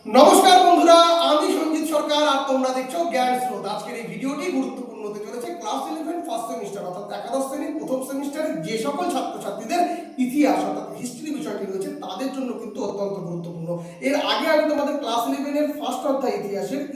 নমস্কার বন্ধুরা, আমি সঞ্জিত সরকার আর তোমরা দেখছো জ্ঞান স্রোত। আজকের এই ভিডিওটি গুরুত্বপূর্ণ হতে চলেছে ক্লাস 11 ফার্স্ট সেমিস্টার অর্থাৎ একাদশ শ্রেণীর প্রথম সেমিস্টারের যে সকল ছাত্রছাত্রীদের ইতিহাস অর্থাৎ হিস্ট্রি বিষয়টি রয়েছে তাদের জন্য কিন্তু অত্যন্ত গুরুত্বপূর্ণ। এর আগে আমি তোমাদের ক্লাস 11 এর ফার্স্ট অধ্যায়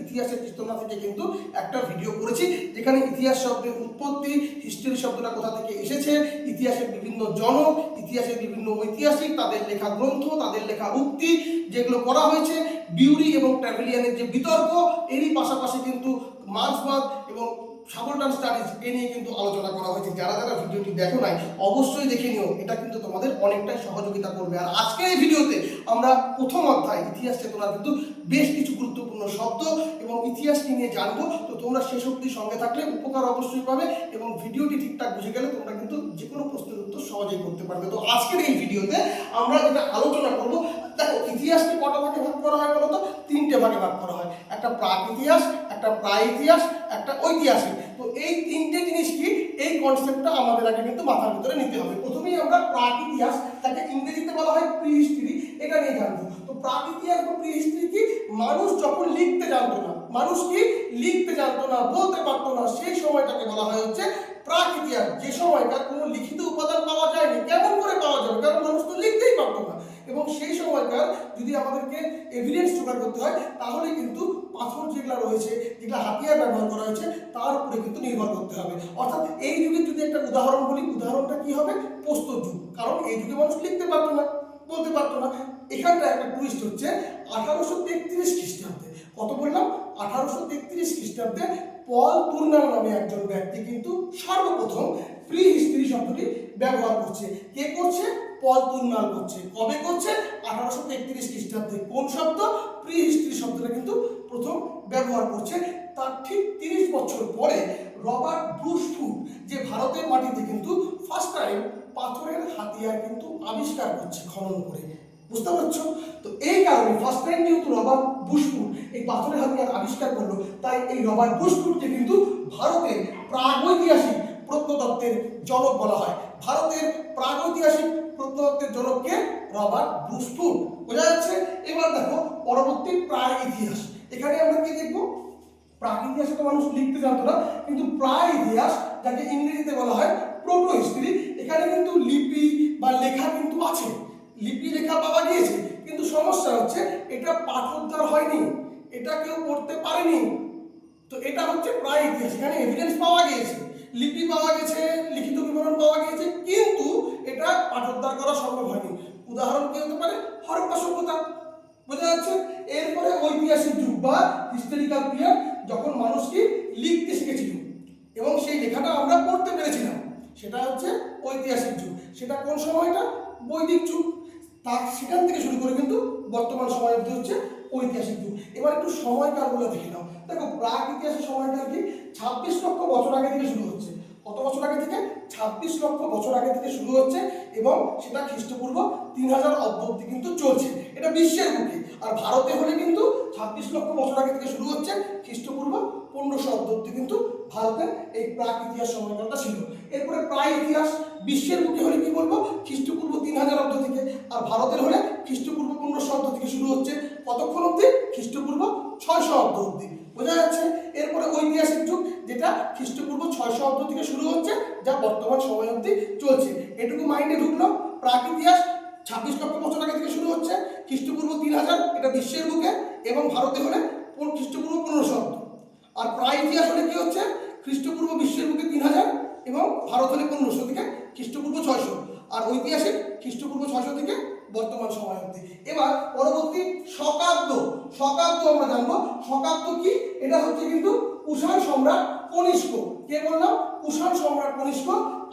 ইতিহাসের চেতনা থেকে কিন্তু একটা ভিডিও করেছি, যেখানে ইতিহাস শব্দের উৎপত্তি, হিস্ট্রি শব্দটা কোথা থেকে এসেছে, ইতিহাসের বিভিন্ন জনক, ইতিহাসের বিভিন্ন ঐতিহাসিক তাদের লেখা গ্রন্থ, তাদের লেখা উক্তি যেগুলো করা হয়েছে, বিউরি এবং ট্র্যাভেলিয়ানের যে বিতর্ক, এরই পাশাপাশি কিন্তু মার্ক্সবাদ এবং সাবলটান স্টাডিজ এ নিয়ে কিন্তু আলোচনা করা হয়েছে। যারা যারা ভিডিওটি দেখো নাই অবশ্যই দেখে নিও, এটা কিন্তু তোমাদের অনেকটাই সহযোগিতা করবে। আর আজকের এই ভিডিওতে আমরা প্রথম অধ্যায় ইতিহাস চেতনার কিন্তু বেশ কিছু গুরুত্বপূর্ণ শব্দ এবং ইতিহাসকে নিয়ে জানবো। তো তোমরা শেষ অবধি সঙ্গে থাকলে উপকার অবশ্যই পাবে এবং ভিডিওটি ঠিকঠাক বুঝে গেলে তোমরা কিন্তু যে কোনো প্রশ্নের উত্তর সহজেই করতে পারবে। তো আজকের এই ভিডিওতে আমরা যেটা আলোচনা করবো, দেখো ইতিহাসকে কটা ভাগে ভাগ করা হয় বলো তো? তিনটে ভাগে ভাগ করা হয়, একটা প্রাক ইতিহাস, একটা প্রায় ইতিহাস, একটা ঐতিহাসিক। তো এই তিনটে জিনিস কি, এই কনসেপ্টটা আমাদের আগে কিন্তু মাথার ভিতরে নিতে হবে। প্রথমেই আমরা প্রাক ইতিহাস, তাকে ইংরেজিতে বলা হয় প্রি হিস্ট্রি, এটা নিয়ে জানবো। তো প্রাক ইতিহাস বা প্রি হিস্ট্রি কি? মানুষ যখন লিখতে জানতো না, মানুষ কি লিখতে জানতো না, বলতে পারতো না, সেই সময়টাকে বলা হয় হচ্ছে প্রাক ইতিহাস। যে সময়টা কোনো লিখিত উপাদান পাওয়া যায়নি, কেমন করে পাওয়া যাবে, কারণ মানুষ তো লিখতেই পারতো না। এবং সেই সময়কার যদি আমাদেরকে এভিডেন্স জোগাড় করতে হয়, তাহলে কিন্তু পাথর যেগুলো রয়েছে, যেগুলো হাতিয়ার ব্যবহার করা হয়েছে, তার উপরে কিন্তু নির্ভর করতে হবে। অর্থাৎ এই যুগের যদি একটা উদাহরণ বলি, উদাহরণটা কি হবে? প্রস্তর যুগ। কারণ এই যুগে মানুষ লিখতে পারতো না, বলতে পারতো না। এখানটা একটা টুইস্ট হচ্ছে 1833 খ্রিস্টাব্দে। কত বললাম? 1833 খ্রিস্টাব্দে পল তুর্নাল নামে একজন ব্যক্তি কিন্তু সর্বপ্রথম প্রি হিস্ট্রি শব্দটি ব্যবহার করছে। কে করছে? পল তুর্নাল করছে। কবে করছে? 1833 খ্রিস্টাব্দে। কোন শব্দ? প্রি হিস্ট্রি শব্দটা কিন্তু প্রথম ব্যবহার করছে। তার ঠিক 30 বছর পরে রবার্ট ব্রুস ফুট, যে ভারতের মাটিতে কিন্তু ফার্স্ট টাইম পাথরের হাতিয়ার কিন্তু আবিষ্কার করছে খনন করে। বুঝতে পারছো? তো এই কারণে ফার্স্ট টাইম যেহেতু রবার্ট ব্রুস ফুট এই পাথরের হাতিয়ার আবিষ্কার করলো, তাই এই রবার্ট ব্রুস ফুটকে কিন্তু ভারতের প্রাগৈতিহাসিক প্রত্নতত্ত্বের জনক বলা হয়। ভারতের প্রাগৈতিহাসিক প্রত্নতত্ত্বের জনককে রবার্ট ব্রুস ফুট। বোঝা যাচ্ছে? এবার দেখো পরবর্তী প্রায় ইতিহাস। এখানে আমরা কি দেখবো? প্রাক ইতিহাসে তো মানুষ লিখতে জানতো না, কিন্তু প্রায় ইতিহাস, যাকে ইংরেজিতে বলা হয় প্রোটো হিস্ট্রি, এখানে কিন্তু লিপি বা লেখা কিন্তু আছে, লিপি লেখা পাওয়া গিয়েছে। কিন্তু সমস্যা হচ্ছে এটা পাঠোদ্ধার হয়নি, এটা কেউ পড়তে পারেনি। তো এটা হচ্ছে প্রায় ইতিহাস। এখানে এভিডেন্স পাওয়া গিয়েছে, লিপি পাওয়া গেছে, লিখিত বিবরণ পাওয়া গিয়েছে, কিন্তু এটা পাঠোদ্ধার করা সম্ভব হয়নি। উদাহরণ কি হতে পারে? হরপ্পা সভ্যতা। বোঝা যাচ্ছে? এরপরে ঐতিহাসিক যুগ বা হিস্টোরিক্যাল পিরিয়ড, যখন মানুষ কি লিখতে শিখেছিল এবং সেই লেখাটা আমরা পড়তে পেরেছিলাম, সেটা হচ্ছে ঐতিহাসিক যুগ। সেটা কোন সময়টা? বৈদিক যুগ। তার সেখান থেকে শুরু করে কিন্তু বর্তমান সময় অবধি হচ্ছে ঐতিহাসিক যুগ। এবার একটু সময়কালগুলো দেখে নাও। দেখো প্রাক ইতিহাসের সময়কাল কি? 26 লক্ষ বছর আগে থেকে শুরু হচ্ছে। কত বছর আগে থেকে? 26 লক্ষ বছর আগে থেকে শুরু হচ্ছে এবং সেটা খ্রিস্টপূর্ব 3000 অব্দ কিন্তু চলছে। এটা বিশ্বের বুকে। আর ভারতে হলে কিন্তু 26 লক্ষ বছর আগে থেকে শুরু হচ্ছে, খ্রিস্টপূর্ব 1500 অব্দ কিন্তু ভারতের এই প্রাক ইতিহাস সময়কালটা ছিল। এরপরে প্রায় ইতিহাস বিশ্বের বুকে হলে কি বলবো? খ্রিস্টপূর্ব 3000 অব্দ থেকে। আর ভারতের হলে খ্রিস্টপূর্ব 1500 অব্দ থেকে শুরু হচ্ছে। কতক্ষণ অব্দি? খ্রিস্টপূর্ব 600 অব্দ অব্দি। বোঝা যাচ্ছে? এরপরে ঐতিহাসিক যুগ, যেটা খ্রিস্টপূর্ব 600 অব্দ থেকে শুরু হচ্ছে, যা বর্তমান সময় অব্দি চলছে। এটুকু মাইন্ডে ঢুকলো। প্রাক ইতিহাস 26 লক্ষ বছর আগে থেকে শুরু হচ্ছে, খ্রিস্টপূর্ব 3000, এটা বিশ্বের বুকে, এবং ভারতে হলে খ্রিস্টপূর্ব 1500 অব্দ। আর প্রায় ইতিহাস হলে কি হচ্ছে? খ্রিস্টপূর্ব বিশ্বের বুকে 3000 এবং ভারত হলে 1500 থেকে খ্রিস্টপূর্ব 600। আর ঐতিহাসিক খ্রিস্টপূর্ব 600 থেকে বর্তমান সময় অবধি। এবার পরবর্তী শকাব্দ। শকাব্দ আমরা জানবো। শকাব্দ কি? এটা হচ্ছে কিন্তু কুষাণ সম্রাট কনিষ্ক। কে বললাম? কুষাণ সম্রাট কনিষ্ক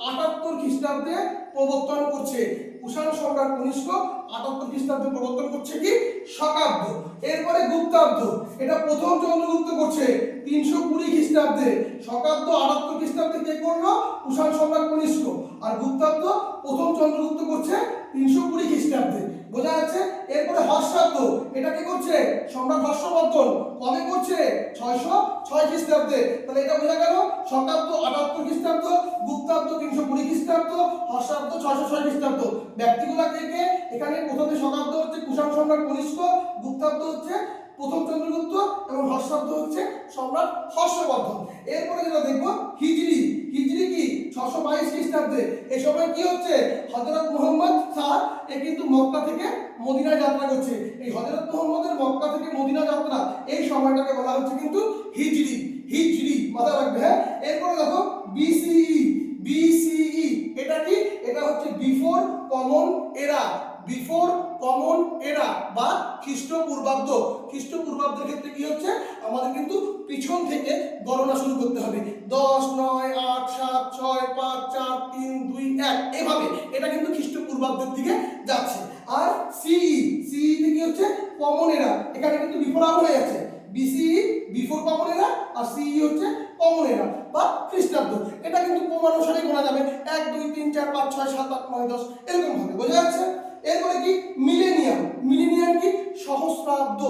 78 খ্রিস্টাব্দে প্রবর্তন করছে। কুষাণ সম্রাট কনিষ্ক 78 খ্রিস্টাব্দে প্রবর্তন করছে কি? শকাব্দ। এরপরে গুপ্তাব্দ। এটা প্রথম চন্দ্রগুপ্ত করছে 320 খ্রিস্টাব্দে। শকাব্দ 78 খ্রিস্টাব্দে কে করলো? কুষাণ সম্রাট কনিষ্ক। আর গুপ্তাব্দ প্রথম চন্দ্রগুপ্ত করছে 320 খ্রিস্টাব্দে। বোঝা যাচ্ছে? এরপরে হর্ষাব্দ। এটা কে করছে? সম্রাট হর্ষবর্ধন। কবে করছে? 606 খ্রিস্টাব্দে। তাহলে এটা বোঝা গেল শকাব্দ 78 খ্রিস্টাব্দ, গুপ্তাব্দ 320 খ্রিস্টাব্দ, হর্ষাব্দ 606 খ্রিস্টাব্দ। ব্যক্তিগুলো কে কে? এখানে প্রথমে শকাব্দ হচ্ছে কুষাণ সম্রাট কনিষ্ক, গুপ্তাব্দ হচ্ছে প্রথম চন্দ্রগুপ্ত এবং হর্ষাব্দ হচ্ছে সম্রাট হর্ষবর্ধন। এরপরে যেটা দেখবো হিজরি। হিজরি কি 622 খ্রিস্টাব্দে। এই সময় কি হচ্ছে, হযরত মুহাম্মদ শাহ এ কিন্তু মক্কা থেকে মদিনা যাত্রা করছে। এই হযরত মুহাম্মদের মক্কা থেকে মদিনা যাত্রা এই সময়টাকে বলা হচ্ছে কিন্তু হিজরি। হিজরি মাথায় রাখবে, হ্যাঁ। এরপরে দেখো বিসিই। বিসিই এটা কি, এটা হচ্ছে বিফোর কমন এরা। বিফোর কমন এরা বা খ্রিস্টপূর্বাব্দ। খ্রিস্টপূর্বাব্দের ক্ষেত্রে কি হচ্ছে, আমাদের কিন্তু পিছন থেকে গণনা শুরু করতে হবে। 10, 9, 8, 7, 6, 5, 4, 3, 2, 1 এভাবে এটা কিন্তু খ্রিস্টপূর্বাব্দের দিকে যাচ্ছে। আর সিই, সিই তে কি হচ্ছে, কমন এরা। এখানে কিন্তু বিফোর আউট হয়ে যাচ্ছে। বিসিই বিফোর কমন এরা আর সিই হচ্ছে কমন এরা বা খ্রিস্টাব্দ। এটা কিন্তু ক্রমানুসারে গোনা যাবে, 1, 2, 3, 4, 5, 6, 7, 8, 9, 10 এরকম ভাবে, বোঝা যাচ্ছে। এরপরে কি মিলেনিয়াম। মিলেনিয়াম কি সহস্রাব্দ।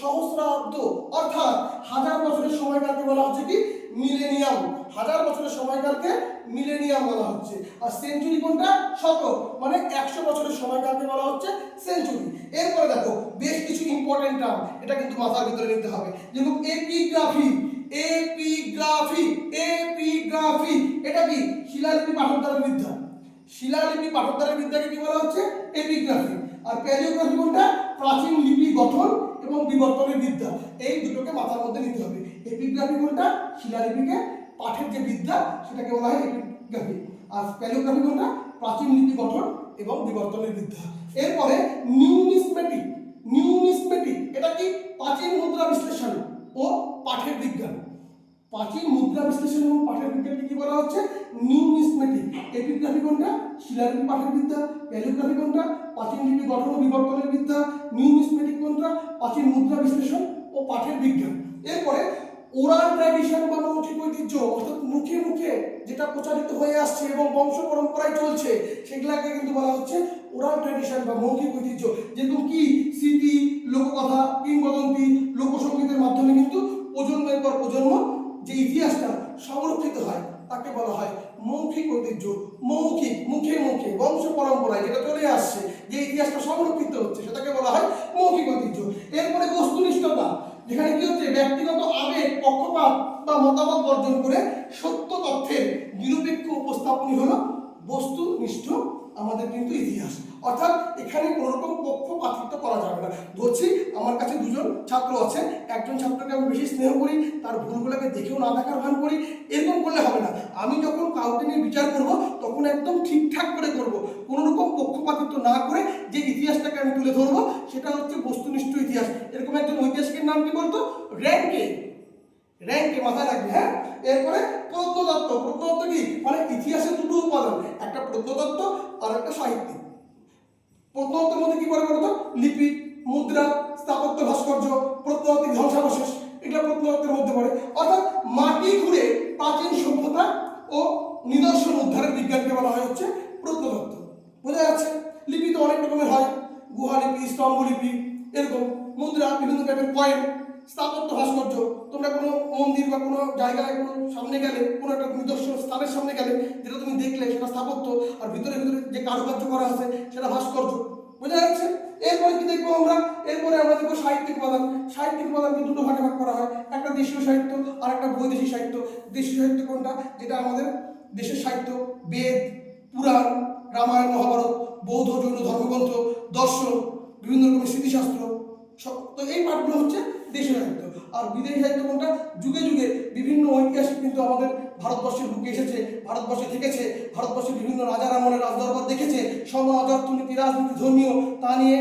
সহস্রাব্দ অর্থাৎ 1000 বছরের সময়কালকে বলা হচ্ছে কি মিলেনিয়াম। 1000 বছরের সময়কালকে মিলেনিয়াম বলা হচ্ছে। আর সেঞ্চুরি কোনটা, শতক, মানে 100 বছরের সময়কালকে বলা হচ্ছে সেঞ্চুরি। এরপরে দেখো বেশ কিছু ইম্পর্টেন্ট টার্ম, এটা কিন্তু মাথার ভিতরে নিতে হবে, যেমন এপিগ্রাফি। এপিগ্রাফি, এপিগ্রাফি এটা কি শিলালিপি পাঠোদ্ধারের বিদ্যা। শিলালিপি পাঠোদ্ধারের বিদ্যাকে কি বলা হচ্ছে, এপিগ্রাফি। আর প্যালিওগ্রাফি কোনটা, প্রাচীন লিপি গঠন এবং বিবর্তনের বিদ্যা। এই দুটোকে মাথার মধ্যে নিতে হবে। এপিগ্রাফি কোনটা, শিলালিপিকে পাঠের যে বিদ্যা সেটাকে বলা হয় এপিগ্রাফি। আর প্যালিওগ্রাফি কোনটা, প্রাচীন লিপি গঠন এবং বিবর্তনের বিদ্যা। এরপরে নিউমিসমেটিক। নিউমিসমেটিক এটা কি প্রাচীন মুদ্রা বিশ্লেষণ ও পাঠের বিজ্ঞান। প্রাচীন মুদ্রা বিশ্লেষণ এবং পাঠের বিজ্ঞানকে কি বলা হচ্ছে, নিউমিসমেটিক। এপিগ্রাফি কোনটা, শিলালিপি পাঠের বিদ্যা। প্যালিওগ্রাফি কোনটা, প্রাচীন লিপি গঠন ও বিবর্তনের বিদ্যা। নিউমিসমেটিক কোনটা, প্রাচীন মুদ্রা বিশ্লেষণ ও পাঠের বিজ্ঞান। এরপরে ওরাল ট্র্যাডিশন বা মৌখিক ঐতিহ্য, অর্থাৎ মুখে মুখে যেটা প্রচারিত হয়ে আসছে এবং বংশ পরম্পরায় চলছে সেগুলাকে কিন্তু বলা হচ্ছে ওরাল ট্র্যাডিশন বা মৌখিক ঐতিহ্য। যেরকম কি স্মৃতি, লোককথা, কিংবদন্তি, লোকসঙ্গীতের মাধ্যমে কিন্তু প্রজন্মের পর প্রজন্ম যে ইতিহাসটা সংরক্ষিত হয় তাকে বলা হয় মৌখিক ঐতিহ্য। মৌখিক, মুখে মুখে বংশ পরম্পরায় যেটা চলে আসছে, যে ইতিহাসটা সংরক্ষিত হচ্ছে সেটাকে বলা হয় মৌখিক ঐতিহ্য। এরপরে বস্তুনিষ্ঠতা, যেখানে কি হচ্ছে, ব্যক্তিগত আবেগ, পক্ষপাত বা মতামত বর্জন করে সত্য তথ্যের নিরপেক্ষ উপস্থাপনই হলো বস্তুনিষ্ঠ আমাদের কিন্তু ইতিহাস। অর্থাৎ এখানে কোনো রকম পক্ষপাতিত্ব করা যাবে না। ধরছি আমার কাছে দুজন ছাত্র আছে, একজন ছাত্রকে আমি বেশি স্নেহ করি, তার ভুলগুলোকে দেখেও না দেখার ভান করি, এরকম করলে হবে না। আমি যখন কাউকে নিয়ে বিচার করব তখন একদম ঠিকঠাক করে করব, কোনো রকম পক্ষপাতিত্ব না করে যে ইতিহাসটাকে আমি তুলে ধরবো সেটা হচ্ছে বস্তুনিষ্ঠ ইতিহাস। এরকম একজন ঐতিহাসিকের নাম কি বলতো, র্যাঙ্কে। র্যাঙ্কে মাথায় রাখবে, হ্যাঁ। এরপরে প্রত্নতত্ত্ব। প্রত্নতত্ত্ব কি, মানে ইতিহাসের দুটো উপাদান, একটা প্রত্নতত্ত্ব আর একটা সাহিত্যিক। প্রত্নতত্ত্বের মধ্যে কি পড়ে বলতো, লিপি, মুদ্রা, স্থাপত্য, ভাস্কর্য, প্রত্নতাত্ত্বিক ধ্বংসাবশেষ, এগুলো প্রত্নতত্ত্বের মধ্যে পড়ে। অর্থাৎ মাটি খুঁড়ে প্রাচীন সভ্যতা ও নিদর্শন উদ্ধারের বিজ্ঞানকে বলা হয় হচ্ছে প্রত্নতত্ত্ব। বোঝা যাচ্ছে। লিপি তো অনেক রকমের হয়, গুহালিপি, স্তম্ভলিপি, এরকম মুদ্রা, বিভিন্ন টাইপের কয়েন, স্থাপত্য, ভাস্কর্য। তোমরা কোনো মন্দির বা কোনো জায়গায় কোনো সামনে গেলে, কোনো একটা নিদর্শন স্থানের সামনে গেলে যেটা তুমি দেখলে সেটা স্থাপত্য, আর ভিতরে ভিতরে যে কারুকার্য করা আছে সেটা ভাস্কর্য। বোঝা যাচ্ছে। এরপরে কি দেখবো আমরা, এরপরে আমরা দেখবো সাহিত্যিক উপাদান। সাহিত্যিক উপাদানকে দুটো ভাগে ভাগ করা হয়, একটা দেশীয় সাহিত্য আর একটা বৈদেশিক সাহিত্য। দেশীয় সাহিত্য কোনটা, যেটা আমাদের দেশের সাহিত্য, বেদ, পুরাণ, রামায়ণ, মহাভারত, বৌদ্ধ জৈন ধর্মগ্রন্থ, দর্শন, বিভিন্ন রকমের স্মৃতিশাস্ত্র, তো এই পাঠগুলো হচ্ছে দেশীয় সাহিত্য। আর বিদেশি সাহিত্য কোনটা, যুগে যুগে বিভিন্ন ঐতিহাসিক কিন্তু আমাদের ভারতবর্ষের বুকে এসেছে, ভারতবর্ষে থেকেছে, ভারতবর্ষের বিভিন্ন রাজার আমলের রাজদরবার দেখেছে, সমাজ, অর্থনীতি, রাজনীতি, ধর্মীয় তা নিয়ে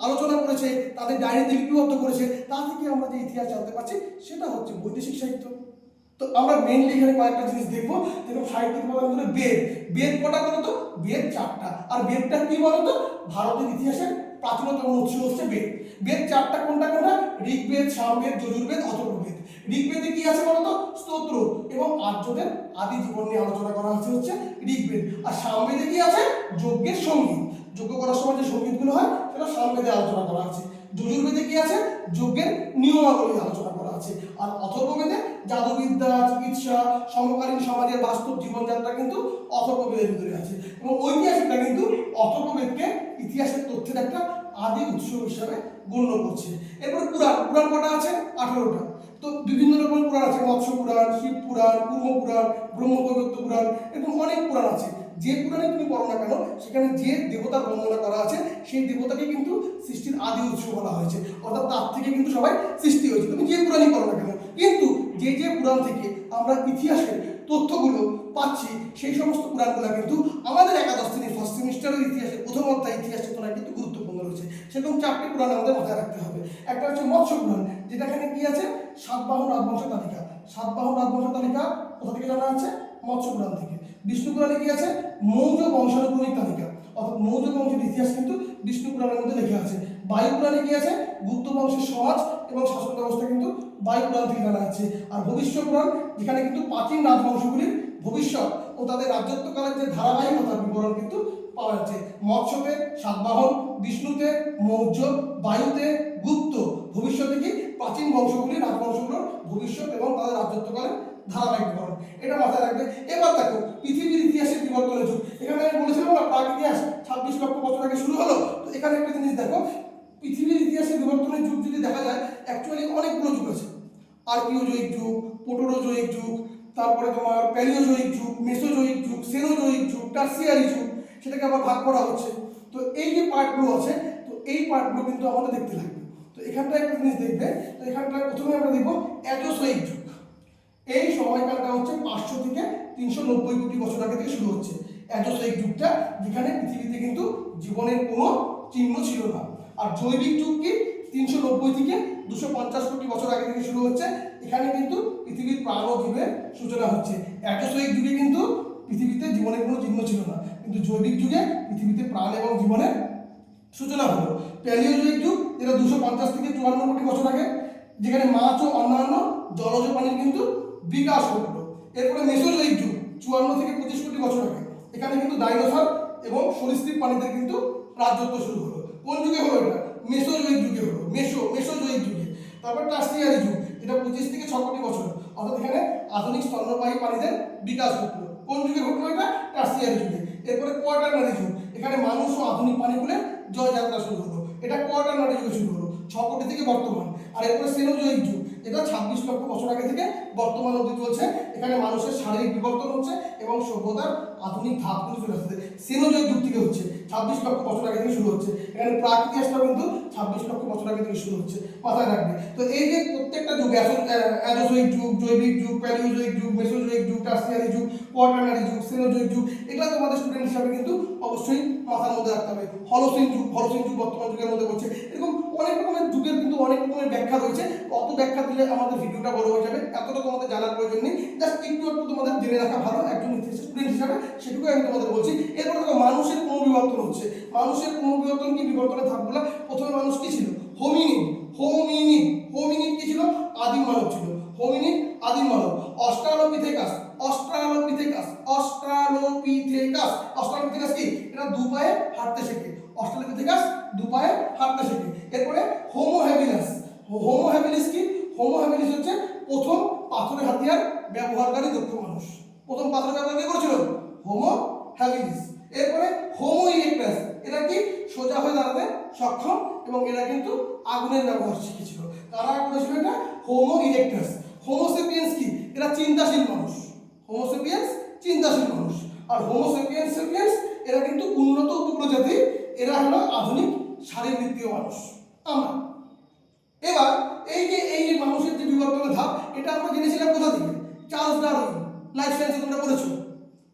আলোচনা করেছে, তাদের ডায়েরিতে লিপিবদ্ধ করেছে, তা থেকে আমরা যে ইতিহাস জানতে পারছি সেটা হচ্ছে বৈদেশিক সাহিত্য। তো আমরা মেইনলি এখানে কয়েকটা জিনিস দেখবো, যেরকম সাহিত্যিক উপাদান হলো বেদ। বেদ কটা বলতো, বেদ 4টা। আর বেদটা কি বলতো, ভারতের ইতিহাসের প্রাচীনতম উৎস হচ্ছে বেদ। বেদ 4টা, কোনটা কোনটা, ঋগ্বেদ, সামবেদ, যজুর্বেদ, অথর্ববেদ। ঋগ্বেদে কি আছে বলতো, স্তোত্র এবং আর্যদের আদি জীবন নিয়ে আলোচনা করা হচ্ছে ঋগ্বেদ। আর সামবেদে কি আছে, যজ্ঞের সঙ্গীত, যজ্ঞ করার সময় যে সঙ্গীতগুলো হয় সেটা সামবেদে আলোচনা করা আছে। যজুর্বেদে কি আছে, যজ্ঞের নিয়মাবলী আলোচনা করা করা আছে। আর অথর্ববেদে জাদুবিদ্যা, চিকিৎসা, সমকালীন সমাজের বাস্তব জীবনযাত্রা কিন্তু অথর্ববেদের ভিতরে আছে। এবং ঐতিহাসিকরা কিন্তু অথর্ববেদকে ইতিহাসের তথ্যের একটা আদি উৎস হিসাবে গণ্য করছে। এরপর পুরাণ, পুরাণ কটা আছে? 18টা। তো বিভিন্ন রকমের পুরাণ আছে, মৎস্য পুরাণ, শিব পুরাণ, কুর্ম পুরাণ, ব্রহ্মবৈবর্ত পুরাণ, এরকম অনেক পুরাণ আছে। যে পুরাণে তুমি পড়ো না কেন সেখানে যে দেবতার বর্ণনা করা আছে সেই দেবতাকে কিন্তু সৃষ্টির আদি উৎস বলা হয়েছে, অর্থাৎ তার থেকে কিন্তু সবাই সৃষ্টি হয়েছে, তুমি যে পুরাণই পড়ো না কেন। কিন্তু যে যে পুরাণ থেকে আমরা ইতিহাসের তথ্যগুলো পাচ্ছি সেই সমস্ত পুরাণগুলো কিন্তু আমাদের একাদশ শ্রেণীর ফার্স্ট সেমিস্টারের ইতিহাসের প্রথম অধ্যায় ইতিহাস চেতনায় কিন্তু গুরুত্বপূর্ণ রয়েছে। সেরকম 4টি পুরাণ আমাদের মাথায় রাখতে হবে। একটা হচ্ছে মৎস্য পুরাণ, যেটা এখানে কি আছে? সাতবাহন রাজবংশ তালিকা। সাতবাহন রাজবংশ তালিকা কোথা থেকে জানা আছে? মৎস্য পুরাণ থেকে। বিষ্ণু পুরাণে কি আছে? মৌর্য বংশানুক্রমিক তালিকা, অর্থাৎ মৌর্য বংশের ইতিহাস কিন্তু বিষ্ণু পুরাণের মধ্যে লেখা আছে। বায়ু পুরাণে কি আছে? গুপ্ত বংশের সমাজ এবং শাসন ব্যবস্থা কিন্তু বায়ু পুরাণ থেকে জানা আছে। আর ভবিষ্য পুরাণ, যেখানে কিন্তু প্রাচীন রাজবংশগুলির ভবিষ্যৎ ও তাদের রাজত্বকালের যে ধারাবাহিকতার বিবরণ কিন্তু পাওয়া যাচ্ছে। মৎস্যতে সাতবাহন, বিষ্ণুতে মৌর্য, বায়ুতে গুপ্ত, ভবিষ্যতে কি প্রাচীন বংশগুলি, রাজবংশগুলোর ভবিষ্যৎ এবং তাদের রাজত্বকালের ধারাবাহিক বিবরণ, এটা মাথায় রাখবে। এবার দেখো পৃথিবীর ইতিহাসের বিবর্তনের যুগ, এখানে আমি বলেছিলাম না প্রাক ইতিহাস 26 লক্ষ বছর আগে শুরু হলো। তো এখানে একটা জিনিস দেখো, পৃথিবীর ইতিহাসের বিবর্তনের যুগ যদি দেখা যায় অ্যাকচুয়ালি অনেকগুলো যুগ আছে। আর্কিওজয়িক যুগ, প্রোটোজয়িক যুগ, তারপরে তোমার প্যালিওজয়িক যুগ, মেসোজয়িক যুগ, সেনোজয়িক যুগ, টার্সিয়ারি যুগ, সেটাকে আবার ভাগ করা হচ্ছে। তো এই যে পার্টগুলো আছে, তো এই পার্টগুলো কিন্তু আমাদের দেখতে লাগবে। তো এখানটা একটা জিনিস দেখবে, তো এখানটা প্রথমে আমরা দেখবো অ্যাজোজয়িক যুগ। এই সময়কালটা হচ্ছে 500 থেকে 390 কোটি বছর আগে থেকে শুরু হচ্ছে অ্যাজোজয়িক যুগটা, যেখানে পৃথিবীতে কিন্তু জীবনের কোনো চিহ্ন ছিল না। আর জৈবিক যুগ কি 390 থেকে 250 কোটি বছর আগে থেকে শুরু হচ্ছে, এখানে কিন্তু পৃথিবীর প্রাণ ও জীবের সূচনা হচ্ছে। অ্যাজোজয়িক যুগে কিন্তু পৃথিবীতে জীবনের কোনো চিহ্ন ছিল না, কিন্তু জৈবিক যুগে পৃথিবীতে প্রাণ এবং জীবনের সূচনা হলো। প্যালিওজয়িক যুগ, যেটা 250 থেকে 54 কোটি বছর আগে, যেখানে মাছ ও অন্যান্য জলজ প্রাণীর কিন্তু বিকাশ ঘটলো। এরপরে মেসোজয়িক যুগ 54 থেকে 25 কোটি বছর আগে, এখানে কিন্তু ডাইনোসর এবং সরীসৃপ প্রাণীদের কিন্তু রাজত্ব শুরু হলো। কোন যুগে হলো এটা? মেসোজয়িক যুগে হলো, মেসোজয়িক যুগে। তারপর টার্সিয়ারি যুগ, যেটা 25 থেকে 6 কোটি বছর, অর্থাৎ এখানে আধুনিক স্তন্যপায়ী প্রাণীদের বিকাশ ঘটলো। কোন যুগে ঘটলো এটা? টার্সিয়ারি যুগে। এরপরে কোয়াটারনারি যুগ, এখানে মানুষ ও আধুনিক প্রাণীকুলের জয়যাত্রা শুরু হলো, এটা কোয়াটারনারি যুগে শুরু হলো 6 কোটি থেকে বর্তমান। আর এরপরে সেনোজয়িক যুগ, এটা 26 লক্ষ বছর আগে থেকে বর্তমান অবধি চলছে, এখানে মানুষের শারীরিক বিবর্তন হচ্ছে এবং সভ্যতার আধুনিক ধাপগুলি চলে আসছে। সেনোজয়িক যুগ থেকে হচ্ছে 26 লক্ষ বছর আগে থেকে শুরু হচ্ছে, এখানে প্রাক ইতিহাসটাও কিন্তু 26 লক্ষ বছর আগে থেকে শুরু হচ্ছে, মাথায় রাখবে। তো এই যে প্রত্যেকটা যুগ, অ্যাজোজয়িক যুগ, জৈবিক যুগ, প্যালিওজয়িক যুগ, মেসোজয়িক যুগ, টার্সিয়ারি যুগ, কোয়াটারনারি যুগ, সেনোজয়িক যুগ, এগুলো তোমাদের স্টুডেন্ট হিসাবে কিন্তু অবশ্যই মাথার মধ্যে রাখতে হবে। হলোসিন যুগ, বর্তমান যুগের মধ্যে পড়ছে। এরকম অনেক রকমের যুগের কিন্তু অনেক রকমের ব্যাখ্যা রয়েছে, অত ব্যাখ্যা দিলে আমাদের ভিডিওটা বড় হয়ে যাবে, এতটা তোমাদের জানার প্রয়োজন নেই, জাস্ট একটু একটু তোমাদের জেনে রাখা ভালো একজন স্টুডেন্ট হিসাবে, সেটুকু আমি তোমাদের বলছি। এরপর দেখো মানুষের ক্রমবিবর্তন হচ্ছে। মানুষের ক্রমবিবর্তন কি? বিবর্তনের ধাপগুলো, প্রথমে মানুষ কি ছিল? হোমিনিড। হোমিনিড কি ছিল? আদিম মানব ছিল। হোমিনিড আদিম মানব। অস্ট্রালোপিথেকাস কি? এটা দু পায়ে হাঁটতে শেখে। অস্ট্রালোপিথেকাস দু পায়ে হাঁটতে শেখে। এরপরে হোমো হ্যাবিলিস কি? হোমো হ্যাবিলিস হচ্ছে প্রথম পাথরের হাতিয়ার ব্যবহারকারী দক্ষ মানুষ। প্রথম পাথরের ব্যবহার কে করেছিল? Homo habilis. এরপরে হোমো ইরেক্টাস, এরা কি? সোজা হয়ে দাঁড়াতে সক্ষম এবং এরা কিন্তু আগুনের ব্যবহার শিখেছিল। কারা করেছিল এটা? Homo erectus. হোমোসেপিয়েন্স কি? এরা চিন্তাশীল মানুষ। চিন্তাশীল মানুষ। আর হোমোসেপিয়েন্স এরা কিন্তু উন্নত উপপ্রজাতি, এরা হলো আধুনিক শারীরবৃত্তীয় মানুষ আমরা। এবার এই যে মানুষের যে বিবর্তনের ধাপ, এটা আমরা জেনেছিলাম কোথা থেকে? চার্লস ডারউইন, লাইফ সায়েন্সে তোমরা পড়েছো।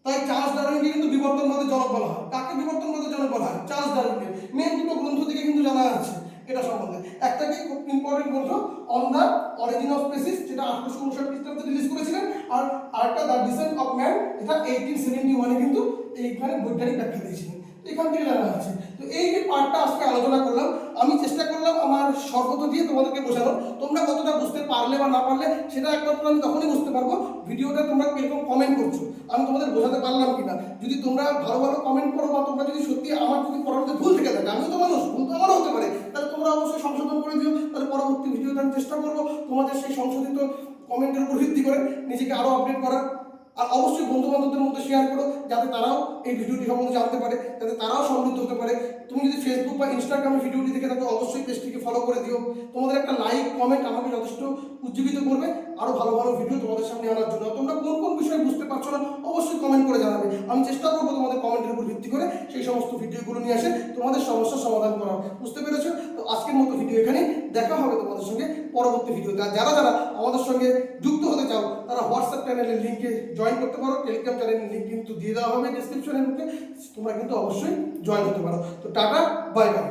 তাই চার্লস ডারউইনকে কিন্তু বিবর্তনবাদের জনক বলা হয়। কাকে বিবর্তনবাদের জনক বলা হয়? চার্লস ডারউইনকে। মেন দুটো গ্রন্থ থেকে কিন্তু জানা আছে এটা সম্বন্ধে। একটা কি খুব ইম্পর্টেন্ট গ্রন্থ, on the origin of species, যেটা 1859 খ্রিস্টাব্দে রিলিজ করেছিলেন, আর আরেকটা দ্য ডিসেন্ট অফ ম্যান, এটা 1871 কিন্তু এইখানে বৈজ্ঞানিক ব্যাখ্যা দিয়েছিলেন। এখান থেকে জানা আছে। তো এই যে পার্টটা আজকে আলোচনা করলাম, আমি চেষ্টা করলাম আমার সর্বত দিয়ে তোমাদেরকে বোঝানো। তোমরা কতটা বুঝতে পারলে বা না পারলে সেটা একমাত্র আমি তখনই বুঝতে পারবো ভিডিওটা তোমরা কিরকম কমেন্ট করছো, আমি তোমাদের বোঝাতে পারলাম কিনা। যদি তোমরা ভালো ভালো কমেন্ট করো বা তোমরা যদি সত্যি আমার যদি পড়ানোতে ভুল থেকে থাকে, আমিও তো মানুষ, ভুল তো আমারও হতে পারে, তাহলে তোমরা অবশ্যই সংশোধন করে দিও। তাহলে পরবর্তী ভিডিওতে আমি চেষ্টা করবো তোমাদের সেই সংশোধিত কমেন্টের উপর ভিত্তি করে নিজেকে আরও আপডেট করার। আর অবশ্যই বন্ধু বান্ধবদের মধ্যে শেয়ার করো, যাতে তারাও এই ভিডিওটি সম্বন্ধে জানতে পারে, যাতে তারাও সমৃদ্ধ হতে পারে। তুমি যদি ফেসবুক বা ইনস্টাগ্রামে ভিডিওটি দেখে থাকো, অবশ্যই পেজটিকে ফলো করে দিও। তোমাদের একটা লাইক কমেন্ট আমাকে যথেষ্ট উজ্জীবিত করবে আরও ভালো ভালো ভিডিও তোমাদের সামনে আনার জন্য। তোমরা কোন কোন বিষয়ে বুঝতে পারছো না অবশ্যই কমেন্ট করে জানাবে। আমি চেষ্টা করবো তোমাদের কমেন্টের উপর ভিত্তি করে সেই সমস্ত ভিডিওগুলো নিয়ে আসে তোমাদের সমস্যার সমাধান করা। বুঝতে পেরেছো? তো আজকের মতো ভিডিও এখানে, দেখা হবে তোমাদের সঙ্গে পরবর্তী ভিডিওতে। আর যারা যারা আমাদের সঙ্গে যুক্ত হতে চাও তারা হোয়াটসঅ্যাপ চ্যানেলের লিঙ্কে জয়েন করতে পারো। টেলিগ্রাম চ্যানেলের লিঙ্ক কিন্তু দিয়ে দেওয়া হবে ডেসক্রিপশনের মধ্যে, তোমরা কিন্তু অবশ্যই জয়েন হতে পারো। তো টাটা, বাই বাই।